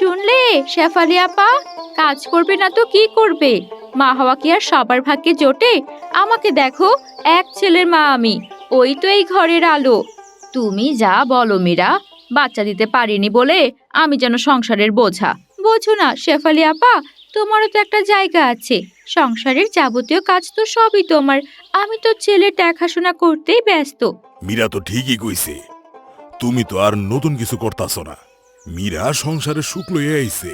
শুনলে শেফালি আপা, কাজ করবে না তো কি করবে? মা হওয়া কি আর সবার ভাগ্যে জোটে? আমাকে দেখো, এক ছেলের মা আমি, ওই তো এই ঘরের আলো। তুমি যা বলো মীরা, বাচ্চা দিতে পারিনি বলে আমি যেন সংসারের বোঝা। বোঝো না শেফালি আপা, তোমারও তো একটা জায়গা আছে, সংসারের যাবতীয় কাজ তো সবই তোমার, আমি তো ছেলের দেখাশোনা করতেই ব্যস্ত। মীরা তো ঠিকই কইছে, তুমি তো আর নতুন কিছু করতাছ না। মীরা সংসারে সুখ লইয়া আইছে,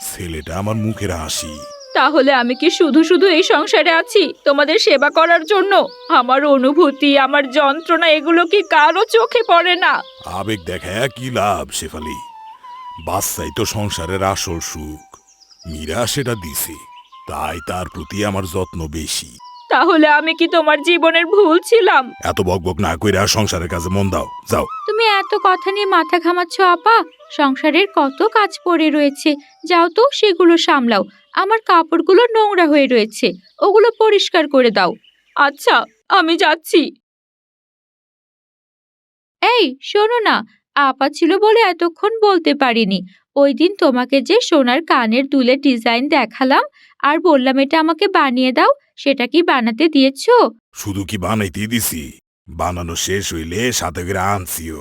ছেলেটা আমার মুখের হাসি। তাহলে আমি কি শুধু শুধু এই সংসারে আছি তোমাদের সেবা করার জন্য? আমার অনুভূতি, আমার যন্ত্রণা, এগুলো কি কারো চোখে পড়ে না? আবেগ দেখায় কি লাভ শেফালি? বাচ্চাই তো সংসারের আসল সুখ। মীরা সেটা দিছে, তাই তার প্রতি আমার যত্ন বেশি। তাহলে আমি কি তোমার জীবনের ভুল ছিলাম? এত বকবক না কইরা সংসারের কাজে মন দাও, যাও। তুমি এত কথা নিয়ে মাথা ঘামাচ্ছ আপা, সংসারের কত কাজ পড়ে রয়েছে, যাও তো সেগুলো সামলাও। আমার কাপড়গুলো নোংরা হয়ে রয়েছে, ওগুলো পরিষ্কার করে দাও। আচ্ছা, আমি যাচ্ছি। এই শোনো না, আপা ছিল বলে এতক্ষণ বলতে পারিনি। ওই দিন তোমাকে যে সোনার কানের দুলের ডিজাইন দেখালাম আর বললাম এটা আমাকে বানিয়ে দাও, সেটা কি বানাতে দিয়েছো? শুধু কি বানাইতেই দিছি, বানানো শেষ হইলে সাথে করে আনছিও।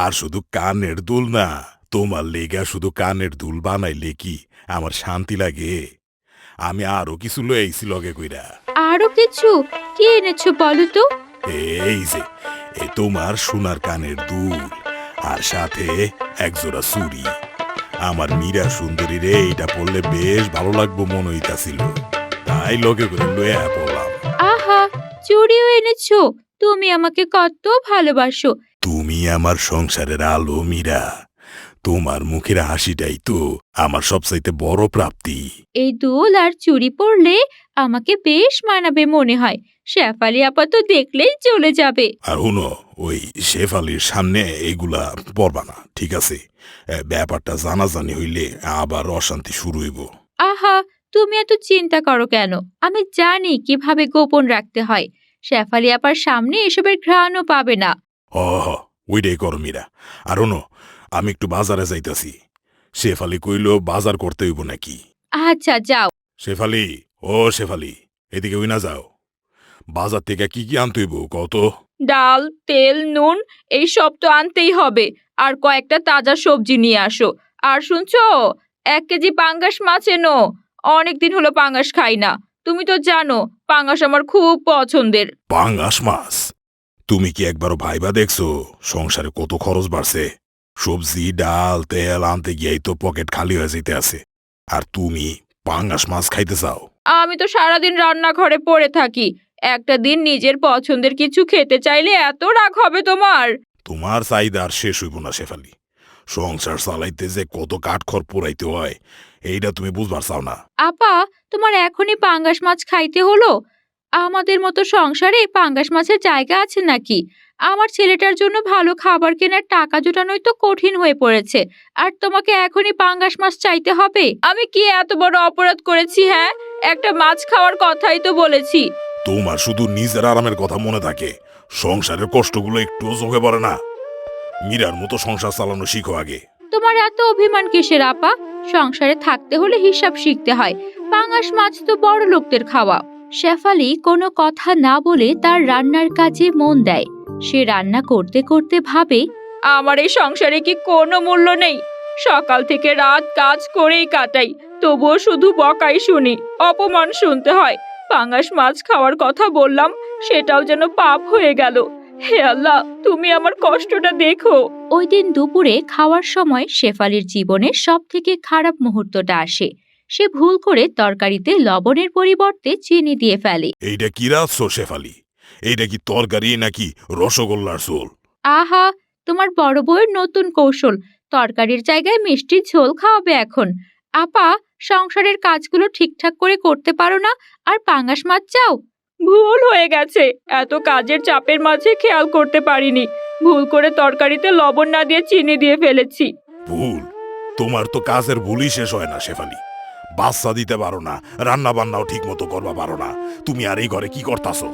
আর শুধু কানের দুল না, তোমার লেগা শুধু কানের দুল বানাইলে কি আমার শান্তি লাগে? আমি আরো কিছু লই আইছি লগে কইরা। আরো কিছু? কি এনেছো বলো তো? এই যে তোমার সোনার কানের দুল, আর সাথে একজোড়া চুড়ি। আমার মীরা সুন্দরী রে, এটা পড়লে বেশ ভালো লাগবো মনে হইতাছিল, তাই লগে করে লইয়া পড়লাম। আহা, চুড়িও এনেছো? তুমি আমাকে কত ভালোবাসো। তুমি আমার সংসারের আলো মীরা, তোমার মুখের হাসিটাই তো আমার সবচাইতে বড় প্রাপ্তি। এই দুল আর চুড়ি পরলে আমাকে বেশ মানাবে মনে হয়। শেফালি আপা তো দেখলেই চলে যাবে। আর হুনো, ওই শেফালির সামনে এগুলা পড়বা না, ঠিক আছে? ব্যাপারটা জানাজানি হইলে আবার অশান্তি শুরু হইব। আহা, তুমি এত চিন্তা করো কেন? আমি জানি কিভাবে গোপন রাখতে হয়। শেফালি আপার সামনে এসবের ঘ্রাণও পাবে না। ওইটাই করো মীরা। আর হুনো, আমি একটু বাজারে যাইতাছি। শেফালি কইল বাজার করতে হইব নাকি। আচ্ছা যাও। শেফালি, ও শেফালি, এদিকে ওই না যাও। বাজার থেকে কি কি আনতে হইব কত? ডাল, তেল, নুন, এই সব তো আনতেই হবে। আর কয়েকটা তাজা সবজি নিয়ে আসো। আর শুনছো, 1 কেজি পাঙ্গাস মাছ এনো। অনেকদিন হলো পাঙ্গাস খাই না। তুমি তো জানো পাঙ্গাস আমার খুব পছন্দের। পাঙ্গাস মাছ? তুমি কি একবারও ভাইবা দেখছো সংসারে কত খরচ বাড়ছে? সবজি, ডাল, তেল আনতে গিয়েই তো পকেট খালি হয়ে যেতে আছে, আর তুমি পাঙ্গাস মাছ খাইতে চাও? আমি তো সারাদিন রান্নাঘরে পড়ে থাকি। একটা দিন নিজের পছন্দের কিছু খেতে চাইলে এত রাগ হবে তোমার? তোমার চাহিদা আর শেষ হইব না শেফালি। সংসার চালাইতে যে কত কাঠখড় পোড়াইতে হয়, এইটা তুমি বুঝবার চাও না। আপা, তোমার এখনই পাঙ্গাস মাছ খাইতে হলো? আমাদের মতো সংসারে পাঙ্গাস মাছের জায়গা আছে নাকি? আমার ছেলেটার জন্য ভালো খাবার কেনার টাকা জোটানোই তো কঠিন হয়ে পড়েছে, আর তোমাকে এখনই পাঙ্গাস মাছ চাইতে হবে? আমি কি এত বড় অপরাধ করেছি? হ্যাঁ, একটা মাছ খাওয়ার কথাই তো বলেছি। তোমার শুধু নিজের আরামের কথা মনে থাকে, সংসারের কষ্টগুলো একটুও চোখে পড়ে না। মীরার মতো সংসার চালানো শিখো আগে। তোমার এত অভিমান কিসের আপা? সংসারে থাকতে হলে হিসাব শিখতে হয়। পাঙ্গাস মাছ তো বড় লোকদের খাওয়া। শেফালি কোনো কথা না বলে তার রান্নার কাজে মন দেয়। সে রান্না করতে করতে ভাবে, আমার এই সংসারে কি কোনো মূল্য নেই? সকাল থেকে রাত কাজ করেই কাটাই, তবুও শুধু বকাই শুনি, অপমান শুনতে হয়। পাঙ্গাস মাছ খাওয়ার কথা বললাম, সেটাও যেন পাপ হয়ে গেল। হে আল্লাহ, তুমি আমার কষ্টটা দেখো। ওই দিন দুপুরে খাওয়ার সময় শেফালির জীবনের সবথেকে খারাপ মুহূর্তটা আসে। সে ভুল করে তরকারিতে লবণের পরিবর্তে চিনি দিয়ে ফেলে। এইটা কি রাখছো শেফালি? এইটা কি তরকারি নাকি রসগোল্লার ঝোল? আহা, তোমার বড় বউয়ের নতুন কৌশল, তরকারির জায়গায় মিষ্টির ঝোল খাওয়াবে এখন। আপা, সংসারের কাজগুলো ঠিকঠাক করে করতে পারো না, আর পাঙ্গাস মাছ চাও? ভুল হয়ে গেছে, এত কাজের চাপের মাঝে খেয়াল করতে পারিনি। ভুল করে তরকারিতে লবণ না দিয়ে চিনি দিয়ে ফেলেছি। ভুল? তোমার তো কাজের ভুলই শেষ হয় না শেফালি। বাচ্চা দিতে পারো না, রান্না বান্নাও ঠিক মতো করবা পারো না, তুমি আর এই ঘরে কি করতাছো?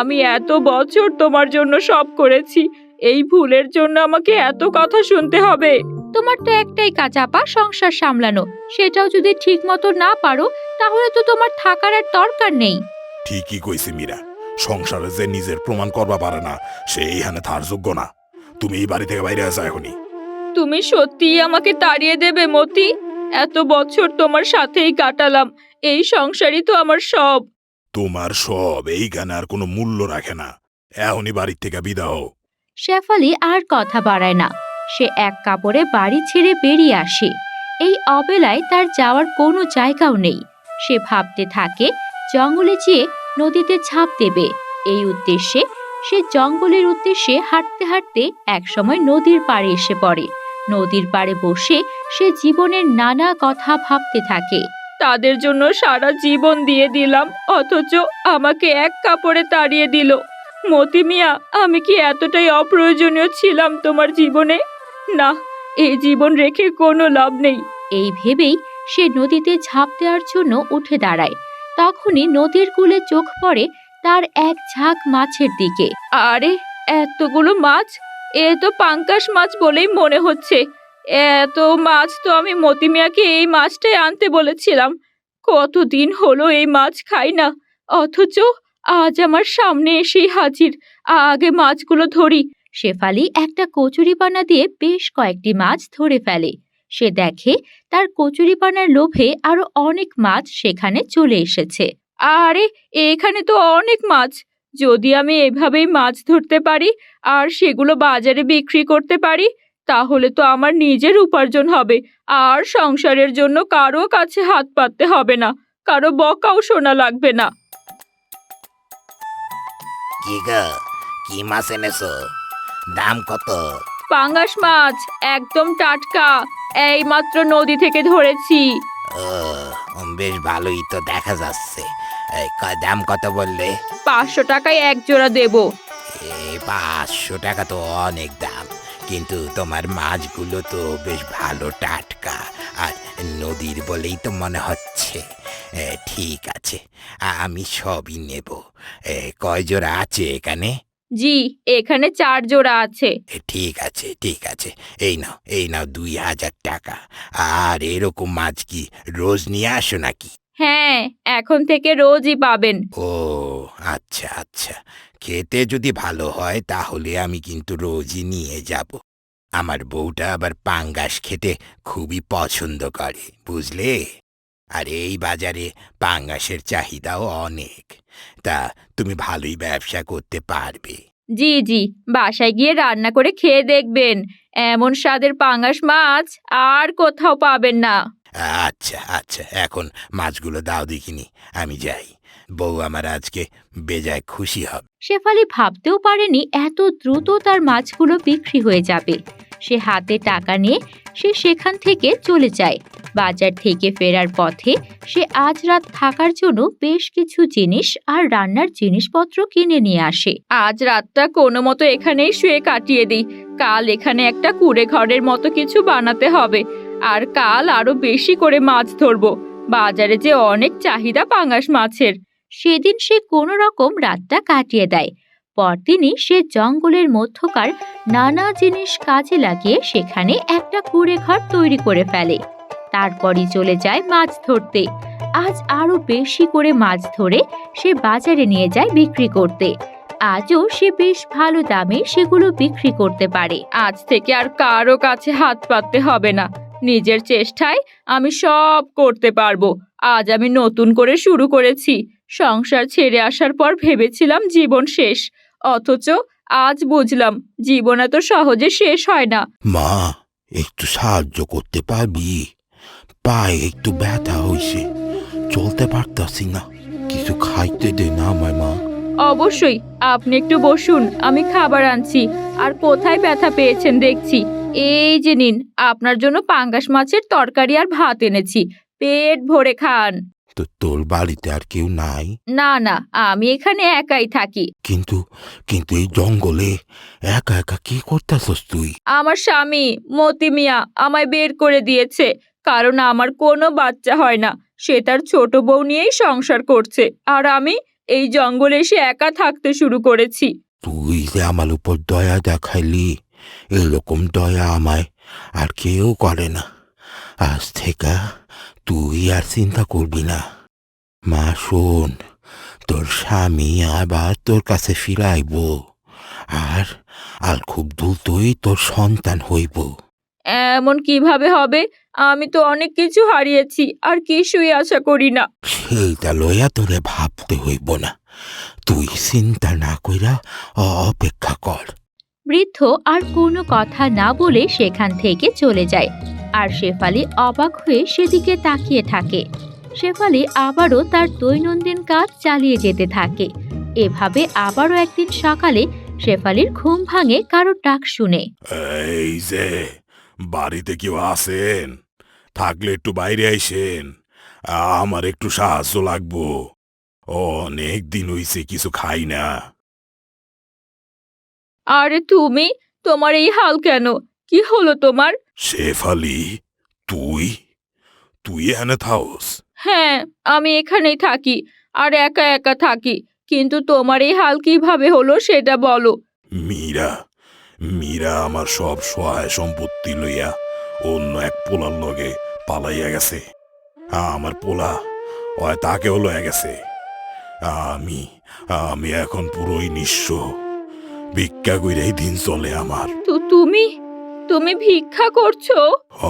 আমি এত বছর তোমার জন্য সব করেছি, এই ভুলের জন্য আমাকে এত কথা শুনতে হবে? তোমার তো একটাই কাজ আপা, সংসার সামলানো। সেটাও যদি ঠিক মতো না পারো তাহলে তো তোমার থাকার আর দরকার নেই। ঠিকই কইছে মীরা, সংসারে যে নিজের প্রমাণ করবা পারে না সে এইখানে থার যোগ্য না। তুমি এই বাড়ি থেকে বাইরে আসা এখনই। তুমি সত্যিই আমাকে তাড়িয়ে দেবে মতি? এত বছর তোমার সাথেই কাটালাম, এই সংসারই তো আমার সব। তোমার সব এইখানে আর কোনো মূল্য রাখে না। এখনই বাড়ির থেকে বিদা হও। শেফালি আর কথা বাড়ায় না। সে এক কাপড়ে বাড়ি ছেড়ে বেরিয়ে আসে। এই অবেলায় তার যাওয়ার কোনো জায়গাও নেই। সে ভাবতে থাকে জঙ্গলে যেয়ে নদীতে ঝাঁপ দেবে। এই উদ্দেশ্যে সে জঙ্গলের উদ্দেশ্যে হাঁটতে হাঁটতে একসময় নদীর পাড়ে এসে পড়ে। নদীর পাড়ে বসে সে জীবনের নানা কথা ভাবতে থাকে। তাদের জন্য সারা জীবন দিয়ে দিলাম, অথচ আমাকে এক কাপড়ে তাড়িয়ে দিল। মতি মিয়া, আমি কি এতটাই অপ্রয়োজনীয় ছিলাম তোমার জীবনে? না, এই জীবন রেখে কোনো লাভ নেই। এই ভেবেই সে নদীতে ঝাঁপ দেওয়ার জন্য উঠে দাঁড়ায়। তখনই নদীর কূলে চোখ পড়ে তার এক ঝাঁক মাছের দিকে। আরে, এতগুলো মাছ! এ তো পাঙ্গাস মাছ বলেই মনে হচ্ছে। এত মাছ তো আমি মতি মিয়াকে এই মাছটাই আনতে বলেছিলাম। কতদিন হলো এই মাছ খাই না, অথচ আজ আমার সামনে এসেই হাজির। আগে মাছগুলো ধরি। শেফালি একটা কচুরিপানা দিয়ে বেশ কয়েকটি মাছ ধরে ফেলে। সে দেখে তার কচুরিপানার লোভে আরো অনেক মাছ সেখানে চলে এসেছে। আরে, এখানে তো অনেক মাছ! যদি আমি এভাবেই মাছ ধরতে পারি আর সেগুলো বাজারে বিক্রি করতে পারি, তাহলে তো আমার নিজের উপার্জন হবে, আর সংসারের জন্য কারো কাছে হাত পাততে হবে না, কারো বকাও শোনা লাগবে না। কি গো, কি মাছ এনেছো? দাম কত? পাঙ্গাস মাছ, একদম টাটকা, এইমাত্র নদী থেকে ধরেছি। ও, বেশ ভালোই তো দেখা যাচ্ছে। দাম কত বললে? 500 টাকায় এক জোড়া দেব। 500 টাকা তো অনেক দাম, কিন্তু তোমার মাছগুলো তো বেশ ভালো টাটকা, আর নদীর বলেই তো মনে হচ্ছে। ঠিক আছে, আমি সবই নেব। কয় জোড়া আছে এখানে? জি, এখানে 4 জোড়া আছে। ঠিক আছে, ঠিক আছে, এই নাও 2000 টাকা। আর এরকম মাছ কি রোজ নিয়ে আসো নাকি? হ্যাঁ, এখন থেকে রোজই পাবেন। ও আচ্ছা আচ্ছা, খেতে যদি ভালো হয় তাহলে আমি কিন্তু রোজই নিয়ে যাব। আমার বউটা আবার পাঙ্গাস খেতে খুবই পছন্দ করে, বুঝলে? আর এই বাজারে পাঙ্গাসের চাহিদাও অনেক। তা তুমি ভালোই ব্যবসা করতে পারবে। জি জি, বাসায় গিয়ে রান্না করে খেয়ে দেখবেন, এমন স্বাদের পাঙ্গাস মাছ আর কোথাও পাবেন না। আচ্ছা আচ্ছা, এখন মাছগুলো দাও দেখিনি, আমি যাই। বউ আমার আজকে বেজায় খুশি হবে। শেফালি ভাবতেও পারেনি এত দ্রুত তার মাছগুলো বিক্রি হয়ে যাবে। সে হাতে টাকা নিয়ে সে সেখান থেকে চলে যায়। বাজার থেকে ফেরার পথে সে আজ রাত থাকার জন্য বেশ কিছু জিনিস আর রান্নার জিনিসপত্র কিনে নিয়ে আসে। আজ রাতটা কোনো মতো এখানেই শুয়ে কাটিয়ে দিই। কাল এখানে একটা কুঁড়ে ঘরের মতো কিছু বানাতে হবে, আর কাল আরো বেশি করে মাছ ধরবো। বাজারে যে অনেক চাহিদা পাঙ্গাস মাছের। সেদিন সে কোনো রকম রাতটা কাটিয়ে দেয়। পরদিনই সে জঙ্গলের মধ্যকার নানা জিনিস কাজে লাগিয়ে সেখানে একটা কুঁড়ে ঘর তৈরি করে ফেলে। তারপরই চলে যায় মাছ ধরতে। আজ আরো বেশি করে মাছ ধরে সে বাজারে নিয়ে যায় বিক্রি করতে। আজও সে বেশ ভালো দামে সেগুলো বিক্রি করতে পারে। আজ থেকে আর কারো কাছে হাত পাততে হবে না, নিজের চেষ্টায় আমি সব করতে পারবো। আজ আমি নতুন করে শুরু করেছি। সংসার ছেড়ে আসার পর ভেবেছিলাম জীবন শেষ, অথচ আজ বুঝলাম জীবন এত সহজে শেষ হয় না। মা, একটু সাহায্য করতে পারবি? পায়ে একটু ব্যথা হয়েছে, চলতে পারতাছি না। কিছু খাইতে দে না আমায় মা। অবশ্যই, আপনি একটু বসুন, আমি খাবার আনছি। আর কোথায় ব্যথা পেয়েছেন দেখছি। এই যে নিন, আপনার জন্য পাঙ্গাস মাছের তরকারি আর ভাত এনেছি, পেট ভরে খান। তো তোর বাড়িতে আর কেউ নাই? না না, আমি এখানে একাই থাকি। কিন্তু কিন্তু এই জঙ্গলে একা একা কি করতেছস তুই? আমার স্বামী মতি মিয়া আমায় বের করে দিয়েছে, কারণ আমার কোনো বাচ্চা হয় না। সে তার ছোট বউ নিয়েই সংসার করছে, আর আমি এই জঙ্গলে এসে একা থাকতে শুরু করেছি। তুই যে আমার উপর দয়া দেখাইলি, এরকম দয়া আমায় আর কেউ করে না। আজ থেকে তুই আর চিন্তা করবি না। মা শোন, তোর স্বামী আবার তোর কাছে ফিরাইব, আর আর খুব দ্রুতই তোর সন্তান হইব। এমন কিভাবে হবে? আমি তো অনেক কিছু হারিয়েছি, আর কিছুই আশা করি না। সেইটা লইয়া তোরে ভাবতে হইব না, তুই চিন্তা না কইরা অপেক্ষা কর। বৃদ্ধ আর কোনো কথা না বলে সেখান থেকে চলে যায়, আর শেফালি অবাক হয়ে সেদিকে তাকিয়ে থাকে। শেফালি আবারও তার দৈনন্দিন কাজ চালিয়ে যেতে থাকে। এভাবে আবারও একদিন সকালে শেফালির ঘুম ভাঙে কারো ডাক শুনে। এই যে, বাড়িতে কেউ আছেন? থাকলে একটু বাইরে আইসেন, আমার একটু সাহায্য লাগবো। অনেক দিন হইছে কিছু খাই না। আরে তুমি, তোমার এই হাল কেন? কি হলো তোমার? শেফালি, তুই তুই এনে থাওস? হ্যাঁ, আমি এখানেই থাকি, আর একা একা থাকি। কিন্তু তোমার এই হাল কিভাবে হলো সেটা বলো। মীরা মীরা আমার সব সহায় সম্পত্তি লইয়া অন্য এক পোলার লগে পালাইয়া গেছে। আমার পোলা ওই তাকেও লয়ে গেছে। আমি আমি এখন পুরোই নিঃস্ব। ভিক্ষা কইরাই দিন চলে আমার। তো তুমি তুমি ভিক্ষা করছো? হ,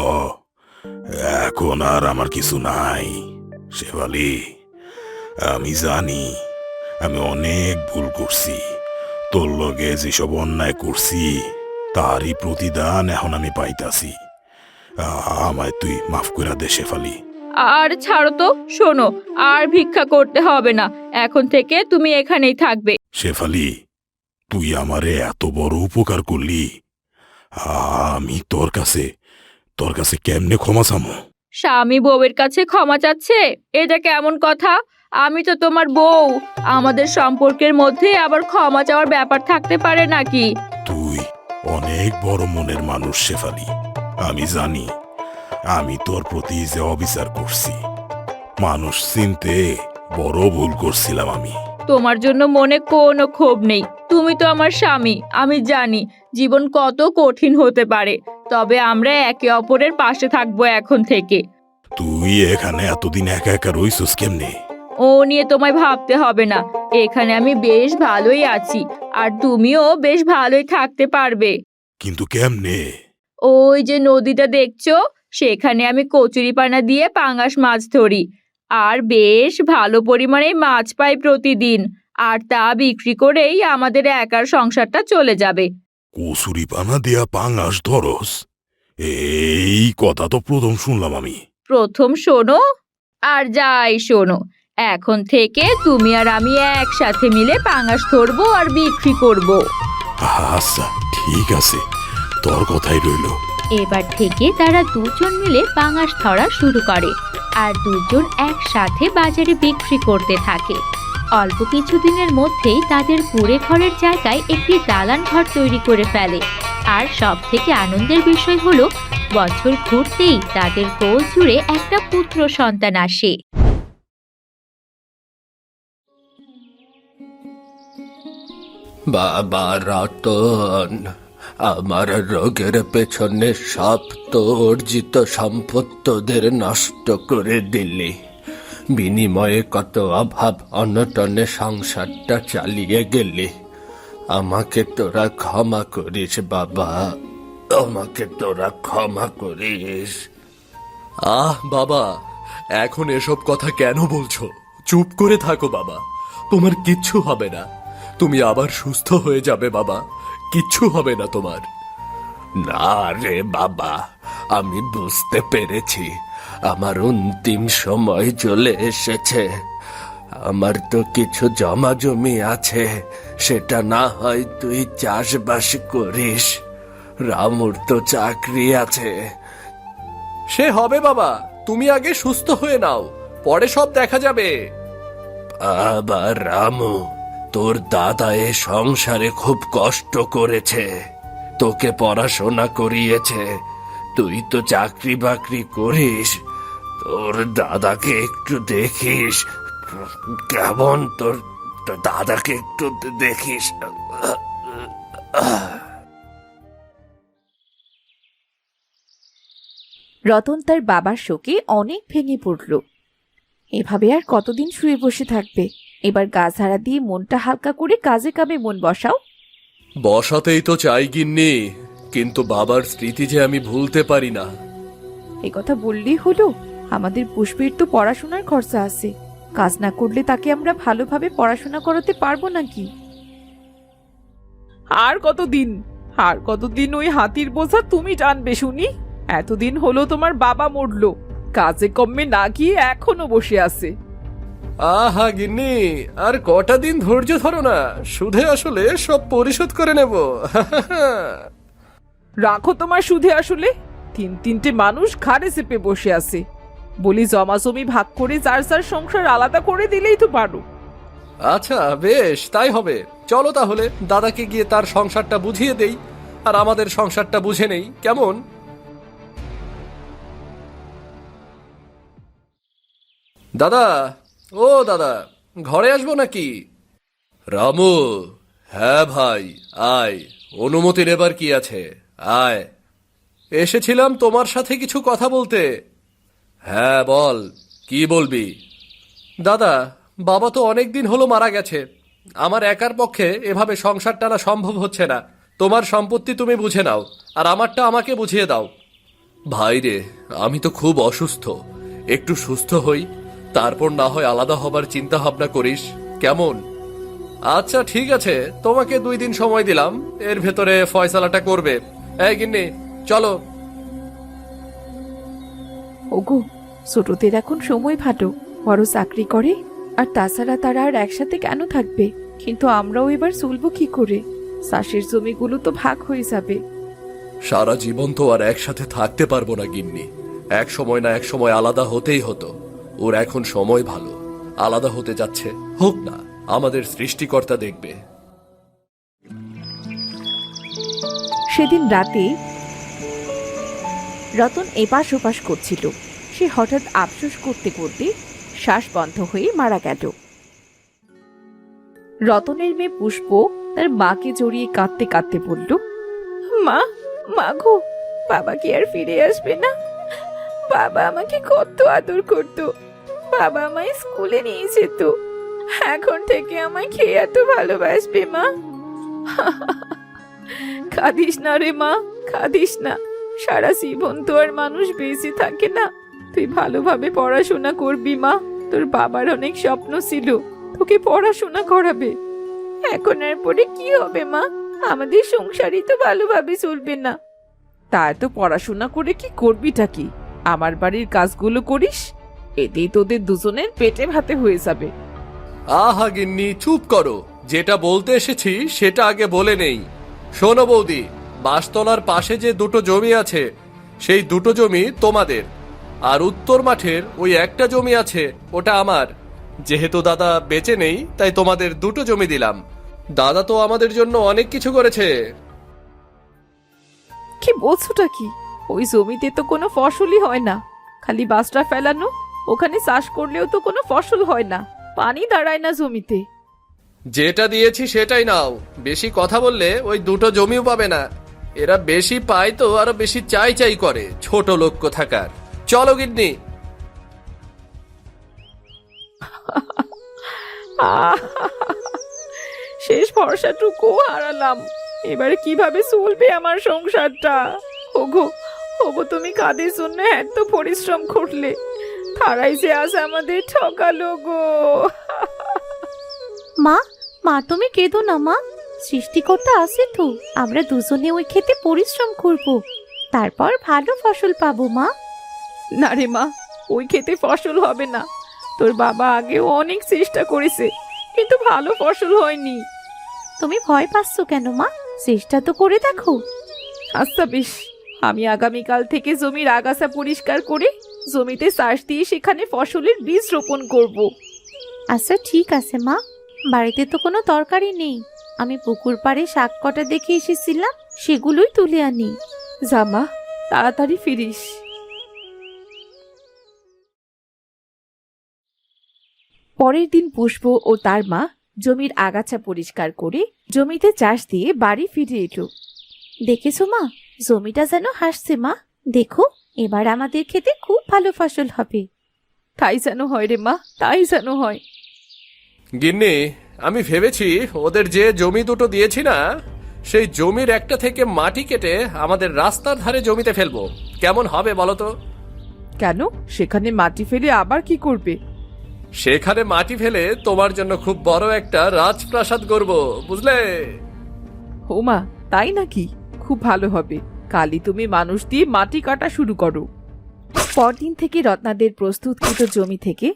এখন আর আমার কিছু নাই। শেফালি, আমি জানি আমি অনেক ভুল করছি। তোর লগে যেসব অন্যায় করছি তারই প্রতিদান এখন আমি পাইতাছি। আমায় তুই মাফ কইরা দে শেফালি। আর ছাড়ো তো, শোনো, আর ভিক্ষা করতে হবে না। এখন থেকে তুমি এখানেই থাকবে। শেফালি, তুই আমারে এত বড় উপকার করলি, আমি তোর কাছে কেমনে ক্ষমা চামো? স্বামী বউয়ের কাছে ক্ষমা চাচ্ছে? এটা কেমন কথা? আমি তো তোমার বউ। আমাদের সম্পর্কের মধ্যে আবার ক্ষমা চাওয়ার ব্যাপার থাকতে পারে নাকি? তুই অনেক বড় মনের মানুষ শেফালি। আমি জানি আমি তোর প্রতি যে অবিচার করছি, মানুষ চিনতে বড় ভুল করছিলাম আমি। তোমার জন্য মনে কোনো ক্ষোভ নেই। তুমি তো আমার স্বামী। আমি জানি জীবন কত কঠিন হতে পারে, তবে আমরা একে অপরের পাশে থাকবো এখন থেকে। তুই এখানে এতদিন একা একা রইছস কেমনে? ও নিয়ে তোমায় ভাবতে হবে না। এখানে আমি বেশ ভালোই আছি, আর তুমিও বেশ ভালোই থাকতে পারবে। কিন্তু কেমনে? ওই যে নদীটা দেখছো, সেখানে আমি কচুরিপানা দিয়ে পাঙাশ মাছ ধরি, আর বেশ ভালো পরিমাণে মাছ পাই প্রতিদিন। আর তা বিক্রি করেই আমাদের একার সংসারটা চলে যাবে। কসুরি পানা দেয়া পাঙাশ ধরস? এই কথা তো প্রথম শুনলাম আমি। প্রথম শোনো আর যাই শোনো, এখন থেকে তুমি আর আমি একসাথে মিলে পাঙাশ ধরবো আর বিক্রি করব। আচ্ছা, ঠিক আছে, তোর কথাই রইল। এবার থেকে তারা দুজন মিলে পাঙাশ ধরা শুরু করে, আর দুজন একসাথে বাজারে বিক্রি করতে থাকে। অল্প কিছুদিনের মধ্যেই তাদের কুঁড়ে ঘরের জায়গায় একটি দালান ঘর তৈরি করে ফেলে। আর সব থেকে আনন্দের বিষয় হলো, বছর ঘুরতেই তাদের কোল জুড়ে একটা পুত্র সন্তান আসে। বাবা রতন, আমার রোগের পেছনে সব তো অর্জিত সম্পত্তিদের নষ্ট করে দিলি। বিনিময়ে কত অভাব অনটনে সংসারটা চালিয়ে গেলি। আমাকে তোরা ক্ষমা করিস বাবা, আমাকে তোরা ক্ষমা করিস। বাবা, এখন এসব কথা কেন বলছো? চুপ করে থাকো বাবা, তোমার কিচ্ছু হবে না। তুমি আবার সুস্থ হয়ে যাবে বাবা, কিচ্ছু হবে না তোমার। না রে বাবা, আমি বুঝতে পেরেছি আমার অন্তিম সময় চলে এসেছে। আমার তো কিছু জমা জমি আছে, সেটা না হয় তুই চাষবাস করিস। রামুর তো চাকরি আছে। সে হবে বাবা, তুমি আগে সুস্থ হয়ে নাও, পরে সব দেখা যাবে। আবার রামু, তোর দাদা এ সংসারে খুব কষ্ট করেছে, তোকে পড়াশোনা করিয়েছে। তুই তো চাকরি বাকরি করিস, তোর দাদাকে একটু দেখিস। কেমন তোর দাদাকে একটু দেখিস। রতন তার বাবার শোকে অনেক ভেঙে পড়ল। এভাবে আর কতদিন শুয়ে বসে থাকবে? এবার গা ঝাড়া দিয়ে মনটা হালকা করে কাজে কামে মন বসাও। বসাতেই তো চাই গিন্নি, কিন্তু বাবার স্মৃতি যে আমি ভুলতে পারি না। এ কথা বললেই হলো? আমাদের পুষ্পের তো পড়াশোনার খরচা আছে। কাজ না করলে তাকে আমরা ভালোভাবে পড়াশোনা করাতে পারবো নাকি? আর কতদিন ওই হাতির বোঝা তুমি টানবে শুনি? এতদিন হলো তোমার বাবা মরলো, কাজে কমে না গিয়ে এখনো বসে আছে। আহা গিন্নি, আর কটা দিন ধৈর্য ধরো না, সুদে আসলে সব পরিশোধ করে নেব। রাখো তোমার সুদে আসলে। তিনটে মানুষ ঘাড়ে চেপে বসে আছে, বলি জমা জমি ভাগ করে যার যার সংসার আলাদা করে দিলেই তো পারো। আচ্ছা বেশ, তাই হবে। চলো তাহলে দাদাকে গিয়ে তার সংসারটা বুঝিয়ে দেই, আর আমাদের সংসারটা বুঝে নেই, কেমন? দাদা, ও দাদা, ঘরে আসবো নাকি? রামু, হ্যাঁ ভাই, আয়। অনুমতি নেবার কি আছে, আয়। এসেছিলাম তোমার সাথে কিছু কথা বলতে। হ্যাঁ বল, কি বলবি? দাদা, বাবা তো অনেক দিন হলো মারা গেছে। আমার একার পক্ষে এভাবে সংসার টানা সম্ভব হচ্ছে না। তোমার সম্পত্তি তুমি বুঝে নাও, আর আমারটা আমাকে বুঝিয়ে দাও। ভাই রে, আমি তো খুব অসুস্থ, একটু সুস্থ হই, তারপর না হয় আলাদা হবার চিন্তা ভাবনা করিস, কেমন? আচ্ছা ঠিক আছে, তোমাকে 2 দিন সময় দিলাম, এর ভেতরে ফয়সালাটা করবে। এই গিন্নি, চলো। ওগো, ছোটদের এখন সময় ভালো, বড় চাকরি করে, আর তাছাড়া তারা আর একসাথে কেন থাকবে? কিন্তু আমরাও এবার চলবো কি করে? চাষের জমিগুলো তো ভাগ হয়ে যাবে। সারা জীবন তো আর একসাথে থাকতে পারবো না গিন্নি, এক সময় না এক সময় আলাদা হতেই হতো। ওর এখন সময় ভালো, আলাদা হতে যাচ্ছে, হোক না, আমাদের সৃষ্টিকর্তা দেখবে। সেদিন রাতে রতন এপাশ ওপাশ করছিল। সে হঠাৎ আফসোস করতে করতে শ্বাস বন্ধ হয়ে মারা গেল। রতনের মেয়ে পুষ্প তার মাকে জড়িয়ে কাঁদতে কাঁদতে বলল, মা, মা গো, বাবা কি আর ফিরে আসবে না? বাবা আমাকে কত আদর করত, বাবা আমায় স্কুলে নিয়ে যেত, এখন থেকে আমায় খেয়ে এত ভালোবাসবে মা। কাঁদিস না রে মা, কাঁদিস না। সারা জীবন তো আর মানুষ বেঁচে থাকে না। তুই ভালোভাবে পড়াশোনা করবি মা। তোর বাবার অনেক স্বপ্ন ছিল তোকে পড়াশোনা করাবে। এখন আর পরে কি হবে মা? আমাদের সংসারই তো ভালোভাবে চলবে না। তা তো পড়াশোনা করে কি করবিটা কি? আমার বাড়ির কাজগুলো করিস, এতেই তোদের দুজনের পেটে ভাতে হয়ে যাবে। আহা গিন্নি, চুপ করো, যেটা বলতে এসেছি সেটা আগে বলে নেই। শোনো বৌদি, বাসতলার পাশে যে 2টো জমি আছে, সেই 2টো জমি তোমাদের, আর উত্তর মাঠের ওই একটা জমি আছে, ওটা আমার। যেহেতু দাদা বেঁচে নেই, তাই তোমাদের 2টো জমি দিলাম। দাদা তো আমাদের জন্য অনেক কিছু করেছে। কি বলছোটা কি? ওই জমিতে তো কোনো ফসলই হয় না, খালি বাসটা ফেলানো। ওখানে চাষ করলেও তো কোনো ফসল হয় না, পানি দাঁড়ায় না জমিতে। যেটা দিয়েছি সেটাই নাও, বেশি কথা বললে ওই 2টো জমিও পাবে না। এরা বেশি পায় তো আরো বেশি চাই চাই করে, ছোট লোক কোথাকার। চলো গিন্নি। শেষ ভরসাটুকু হারালাম, এবারে কিভাবে চলবে আমার সংসারটা? ওগো, ওগো, তুমি কাদের জন্য এত পরিশ্রম করলে, তারাই যে আজ আমাদের ঠকালো গো। মা, মা তুমি কেঁদো না মা, সৃষ্টিকর্তা আছে তো, আমরা দুজনে ওই খেতে পরিশ্রম করব, তারপর ভালো ফসল পাবো মা। না রে মা, ওই খেতে ফসল হবে না। তোর বাবা আগেও অনেক চেষ্টা করেছে, কিন্তু ভালো ফসল হয়নি। তুমি ভয় পাচ্ছ কেন মা, চেষ্টা তো করে দেখো। আচ্ছা বেশ, আমি আগামীকাল থেকে জমির আগাছা পরিষ্কার করে জমিতে চাষ দিয়ে সেখানে ফসলের বীজ রোপণ করব। আচ্ছা ঠিক আছে মা, বাড়িতে তো কোনো তরকারি নেই, আমি পুকুর পাড়ে শাক কটা দেখে এসেছিলাম, সেগুলোই তুলে আনি। যা মা, তাড়াতাড়ি ফিরিস। পরের দিন পুষ্প ও তার মা জমির আগাছা পরিষ্কার করে জমিতে চাষ দিয়ে বাড়ি ফিরে এলো। দেখেছো মা, জমিটা যেন হাসছে মা, দেখো এবার আমাদের খেতে খুব ভালো ফসল হবে। তাই যেন হয় রে মা, তাই যেন হয়। গিন্নি, আমি ভেবেছি ওদের যে জমি দুটো দিয়েছি না, সেই জমির একটা থেকে মাটি কেটে আমাদের রাস্তার ধারে জমিতে ফেলবো। কেমন হবে বলো তো? কেন, সেখানে মাটি ফেলে আবার কি করবে? সেখানে মাটি ফেলে তোমার জন্য খুব বড় একটা রাজপ্রাসাদ করব, বুঝলে? ও মা, তাই নাকি? খুব ভালো হবে। কালই তুমি মানুষ দিয়ে মাটি কাটা শুরু করো। পরদিন থেকে রত্নাদের প্রস্তুতকৃত জমি থেকে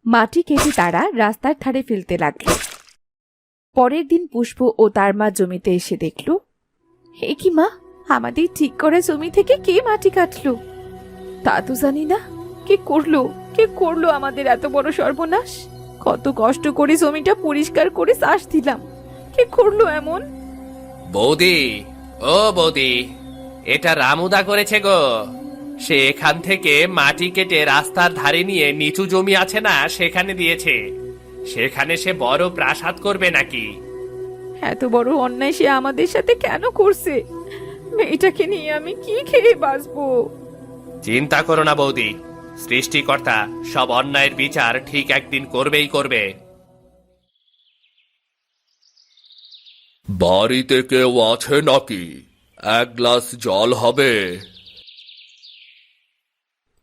মাটি কেটে তারা রাস্তার ধারে ফেলতে লাগল। পরের দিন পুষ্প ও তার মা জমিতে এসে দেখল, হে কি মা, আমাদের ঠিক করা জমি থেকে কে মাটি কাটলো? তা তো জানি না। কে করলো আমাদের এত বড় সর্বনাশ? কত কষ্ট করে জমিটা পরিষ্কার করে চাষ দিলাম, কে করলো এমন? বৌদি, ও বৌদি, এটা রামুদা করেছে গো। সে এখান থেকে মাটি কেটে রাস্তার ধারে নিয়ে নিচু জমি আছে না, সেখানে দিয়েছে। সেখানে সে বড় প্রাসাদ করবে নাকি? এত বড় অন্যায় সে আমাদের সাথে কেন করছে? মেয়েটাকে নিয়ে আমি কি খেয়ে বাঁচবো? চিন্তা করো না বৌদি, সৃষ্টিকর্তা সব অন্যায়ের বিচার ঠিক একদিন করবেই করবে। বাড়িতে কেউ আছে নাকি? এক গ্লাস জল হবে?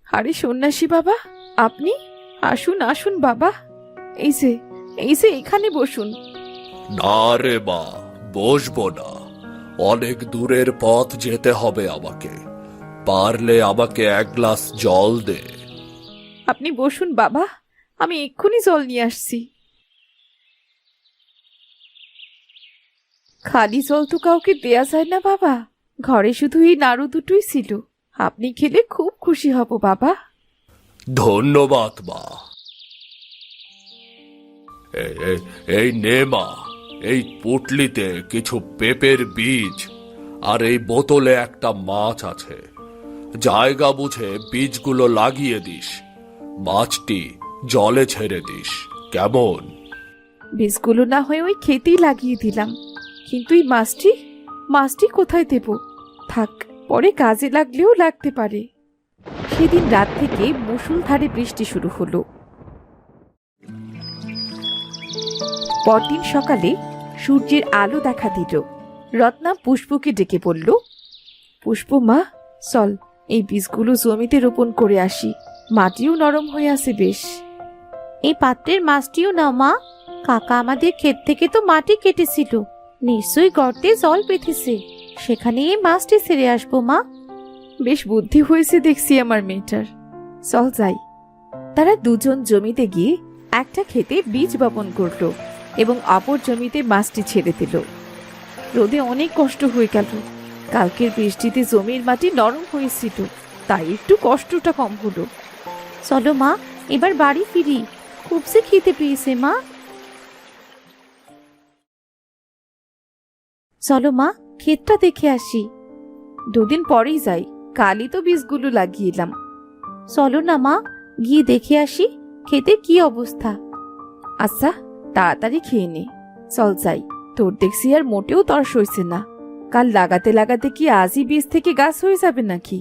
আরে সন্ন্যাসী বাবা, আপনি? আসুন আসুন বাবা, এই যে এখানে বসুন। না রে মা, বসবো না। অনেক দূরের পথ যেতে হবে আমাকে। পারলে আমাকে এক গ্লাস জল দে। আপনি বসুন বাবা, আমি এক্ষুনি জল নিয়ে আসছি। খালি জল তো কাউকে দেয়া যায় না বাবা, ঘরে শুধু এই নাড়ু দুটোই ছিল। আপনি খেলে খুব খুশি হব বাবা। ধন্যবাদ মা। এই নে মা, এই পুটলিতে কিছু পেঁপের বীজ আর এই বোতলে একটা মাছ আছে। জায়গা বুঝে বীজগুলো লাগিয়ে দিস, মাছটি জলে ছেড়ে দিস, কেমন? বীজগুলো না হয়ে ওই খেতেই লাগিয়ে দিলাম, কিন্তু এই মাছটি কোথায় দেব? থাক, পরে কাজে লাগলেও লাগতে পারে। সেদিন রাত থেকে মুষলধারে বৃষ্টি শুরু হলো। পরদিন সকালে সূর্যের আলো দেখা দিল। রত্না পুষ্পকে ডেকে বলল, পুষ্প মা, চল এই বীজগুলো জমিতে রোপণ করে আসি। মাটিও নরম হয়ে আছে বেশ। এই পাত্রের মাছটিও নাও মা, কাকা আমাদের ক্ষেত থেকে তো মাটি কেটেছিল, নিশ্চয়ই গর্তে জল পেতেছে, সেখানে এই মাছটি ছেড়ে আসবো মা। বেশ বুদ্ধি হয়েছে দেখছি আমার মেয়েটার, চল যাই। তারা দুজন জমিতে গিয়ে একটা ক্ষেতে বীজ বপন করলো এবং অপর জমিতে মাছটি ছেড়ে দিল। রোদে অনেক কষ্ট হয়ে গেল। কালকের বৃষ্টিতে জমির মাটি নরম হয়েছিল, তাই একটু কষ্টটা কম হলো। চলো মা, এবার বাড়ি ফিরি, খুব সে খেতে পেয়েছে মা। চলো মা, ক্ষেতটা দেখে আসি। দুদিন পরেই যাই, কালই তো বীজগুলো লাগিয়ে এলাম। চলো না মা, গিয়ে দেখে আসি ক্ষেতে কি অবস্থা। আচ্ছা, তাড়াতাড়ি খেয়ে নে, চল যাই। তোর দেখছি আর মোটেও তর্স হয়েছে না। কাল লাগাতে লাগাতে কি আজই বীজ থেকে গাছ হয়ে যাবে নাকি?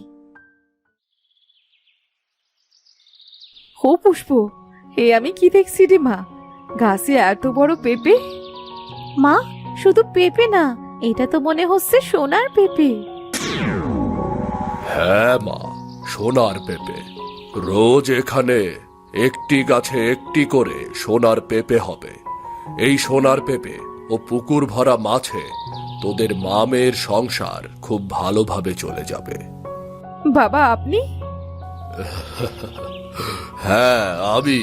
হো পুষ্প, হে আমি কি দেখছি রে মা, গাছে এত বড় পেঁপে। মা, শুধু পেঁপে না, এটা তো মনে হচ্ছে সোনার পেঁপে। হ্যাঁ মা, সোনার পেঁপে। রোজ এখানে একটি গাছে একটি করে সোনার পেঁপে হবে। এই সোনার পেঁপে ও পুকুর ভরা মাছে তোদের মামের সংসার খুব ভালোভাবে চলে যাবে। বাবা আপনি? হ্যাঁ আমি।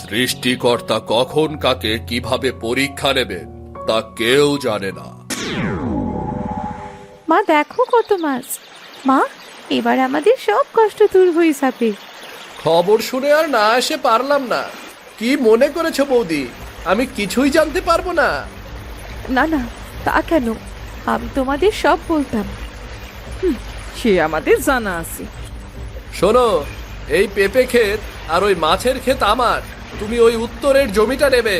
সৃষ্টিকর্তা কখন কাকে কিভাবে পরীক্ষা নেবেন তা কেউ জানে না। মা দেখো কত মাছ। মা, এবার আমাদের সব কষ্ট দূর হয়ে যাবে। খবর শুনে আর না এসে পারলাম না। কি মনে করেছো বৌদি, আমি কিছুই জানতে পারবো না? না না, তা কেন, আমি তোমাদের সব বলতাম। সে আমাদের জানা আছে। শোনো, এই পেঁপে ক্ষেত আর ওই মাছের ক্ষেত আমার। তুমি ওই উত্তরের জমিটা নেবে।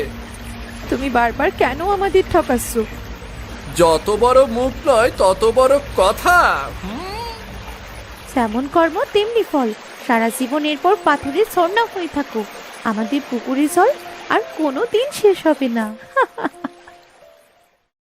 তুমি বারবার কেন আমাদের ঠকাচ্ছ? যত বড় মুখ নয় তত বড় কথা। যেমন কর্ম তেমনি ফল। সারা জীবন এরপর পাথরের ঝর্ণা হয়ে থাকুক, আমাদের পুকুরের জল আর কোনো দিন শেষ হবে না।